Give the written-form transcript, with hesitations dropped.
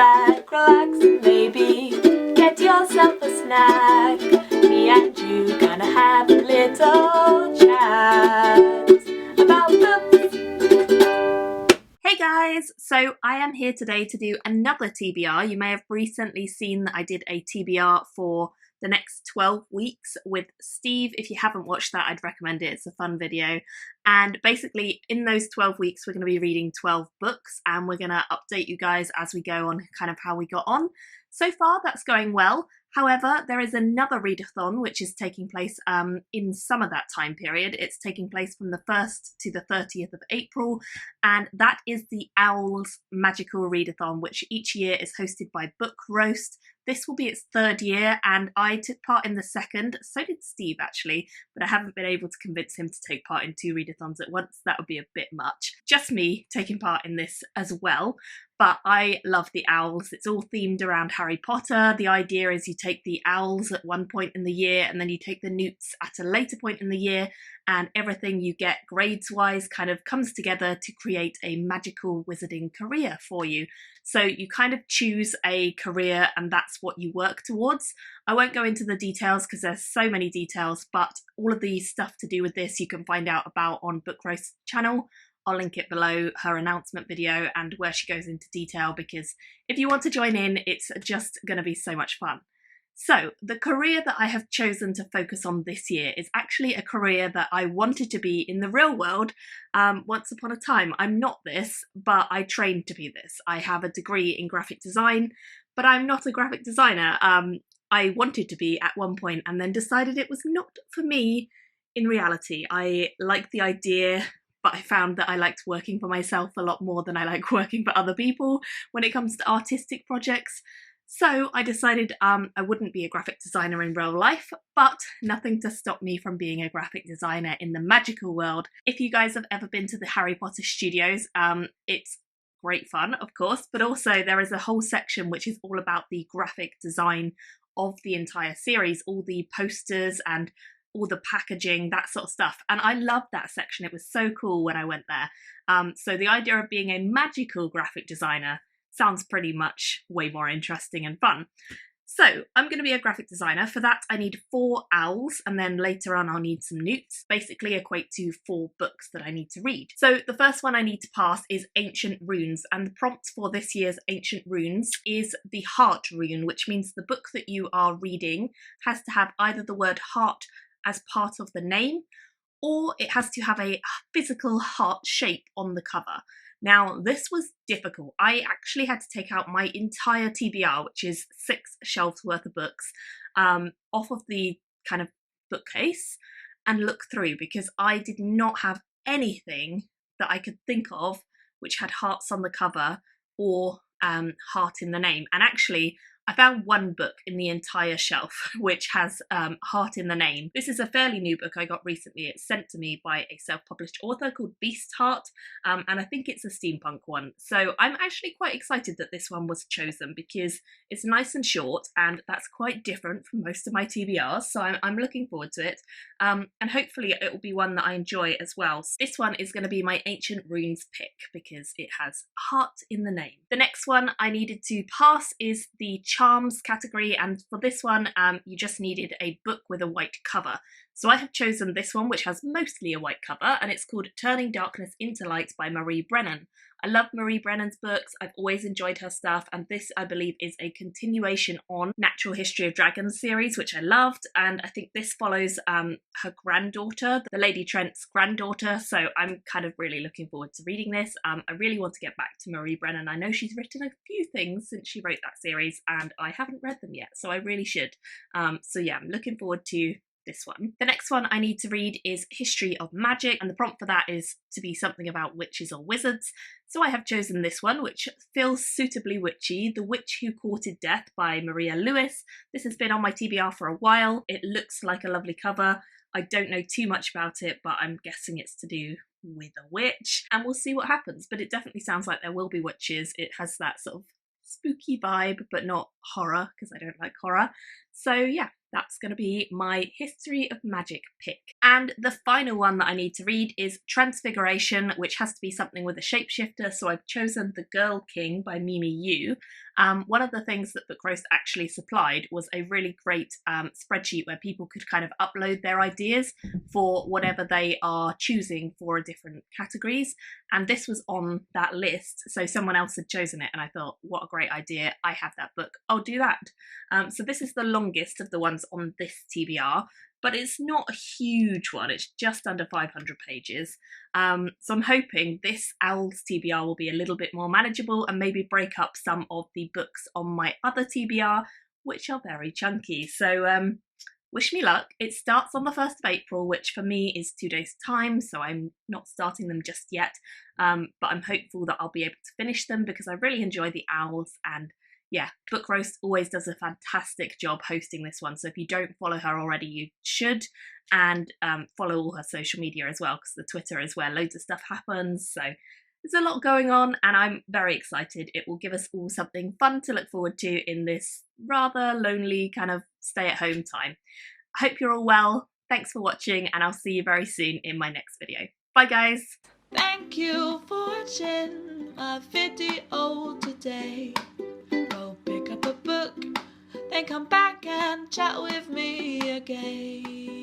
back, relax, and maybe get yourself a snack. Me and you gonna have a little chat about books. Hey guys, so I am here today to do another TBR. You may have recently seen that I did a TBR for the next 12 weeks with Steve. If you haven't watched that, I'd recommend it. It's a fun video. And basically in those 12 weeks, we're going to be reading 12 books and we're going to update you guys as we go on kind of how we got on. So far, that's going well. However, there is another readathon which is taking place in some of that time period. It's taking place from the 1st to the 30th of April, and that is the O.W.Ls Magical Readathon, which each year is hosted by Book Roast. This will be its third year, and I took part in the second. So did Steve, actually, but I haven't been able to convince him to take part in 2 readathons at once. That would be a bit much. Just me taking part in this as well. But I love the O.W.Ls. It's all themed around Harry Potter. The idea is you take the O.W.Ls at one point in the year and then you take the newts at a later point in the year, and everything you get grades-wise kind of comes together to create a magical wizarding career for you. So you kind of choose a career and that's what you work towards. I won't go into the details because there's so many details, but all of the stuff to do with this you can find out about on Book Roast's channel. I'll link it below, her announcement video and where she goes into detail, because if you want to join in, it's just going to be so much fun. So the career that I have chosen to focus on this year is actually a career that I wanted to be in the real world once upon a time. I'm not this, but I trained to be this. I have a degree in graphic design, but I'm not a graphic designer. I wanted to be at one point and then decided it was not for me in reality. I like the idea, but I found that I liked working for myself a lot more than I like working for other people when it comes to artistic projects. So I decided I wouldn't be a graphic designer in real life, but nothing to stop me from being a graphic designer in the magical world. If you guys have ever been to the Harry Potter studios, it's great fun, of course, but also there is a whole section which is all about the graphic design of the entire series, all the posters and all the packaging, that sort of stuff. And I loved that section. It was so cool when I went there. So the idea of being a magical graphic designer sounds pretty much way more interesting and fun. So I'm going to be a graphic designer. For that I need 4 O.W.Ls and then later on I'll need some newts, basically equate to 4 books that I need to read. So the first one I need to pass is Ancient Runes, and the prompt for this year's Ancient Runes is the Heart Rune, which means the book that you are reading has to have either the word heart as part of the name, or it has to have a physical heart shape on the cover. Now, this was difficult. I actually had to take out my entire TBR, which is 6 shelves worth of books, off of the kind of bookcase and look through, because I did not have anything that I could think of which had hearts on the cover or heart in the name. And actually, I found one book in the entire shelf which has heart in the name. This is a fairly new book I got recently. It's sent to me by a self-published author called Beast Heart, and I think it's a steampunk one. So I'm actually quite excited that this one was chosen because it's nice and short, and that's quite different from most of my TBRs, so I'm looking forward to it. And hopefully it will be one that I enjoy as well. So this one is going to be my Ancient Runes pick because it has heart in the name. The next one I needed to pass is the Charms category, and for this one you just needed a book with a white cover. So I have chosen this one, which has mostly a white cover, and it's called Turning Darkness into Light by Marie Brennan. I love Marie Brennan's books, I've always enjoyed her stuff, and this I believe is a continuation on Natural History of Dragons series, which I loved, and I think this follows her granddaughter, the Lady Trent's granddaughter, so I'm kind of really looking forward to reading this. I really want to get back to Marie Brennan. I know she's written a few things since she wrote that series, and I haven't read them yet, so I really should. So yeah, I'm looking forward to this one. The next one I need to read is History of Magic, and the prompt for that is to be something about witches or wizards. So I have chosen this one, which feels suitably witchy, The Witch Who Courted Death by Maria Lewis. This has been on my TBR for a while. It looks like a lovely cover. I don't know too much about it, but I'm guessing it's to do with a witch, and we'll see what happens. But it definitely sounds like there will be witches. It has that sort of spooky vibe, but not horror, because I don't like horror. So yeah, that's going to be my History of Magic pick. And the final one that I need to read is Transfiguration, which has to be something with a shapeshifter, so I've chosen The Girl King by Mimi Yu. One of the things that Book Roast actually supplied was a really great spreadsheet where people could kind of upload their ideas for whatever they are choosing for different categories, and this was on that list, so someone else had chosen it, and I thought, what a great idea, I have that book, I'll do that. So this is the longest of the ones on this TBR, but it's not a huge one, it's just under 500 pages. So I'm hoping this O.W.Ls TBR will be a little bit more manageable and maybe break up some of the books on my other TBR, which are very chunky. So wish me luck. It starts on the 1st of April, which for me is 2 days' time, so I'm not starting them just yet, but I'm hopeful that I'll be able to finish them because I really enjoy the owls, and yeah, Book Roast always does a fantastic job hosting this one, so if you don't follow her already, you should, and follow all her social media as well, because the Twitter is where loads of stuff happens, so there's a lot going on, and I'm very excited. It will give us all something fun to look forward to in this rather lonely kind of stay-at-home time. I hope you're all well, thanks for watching, and I'll see you very soon in my next video. Bye guys! Thank you for watching my video today. Go pick up a book, then come back and chat with me again.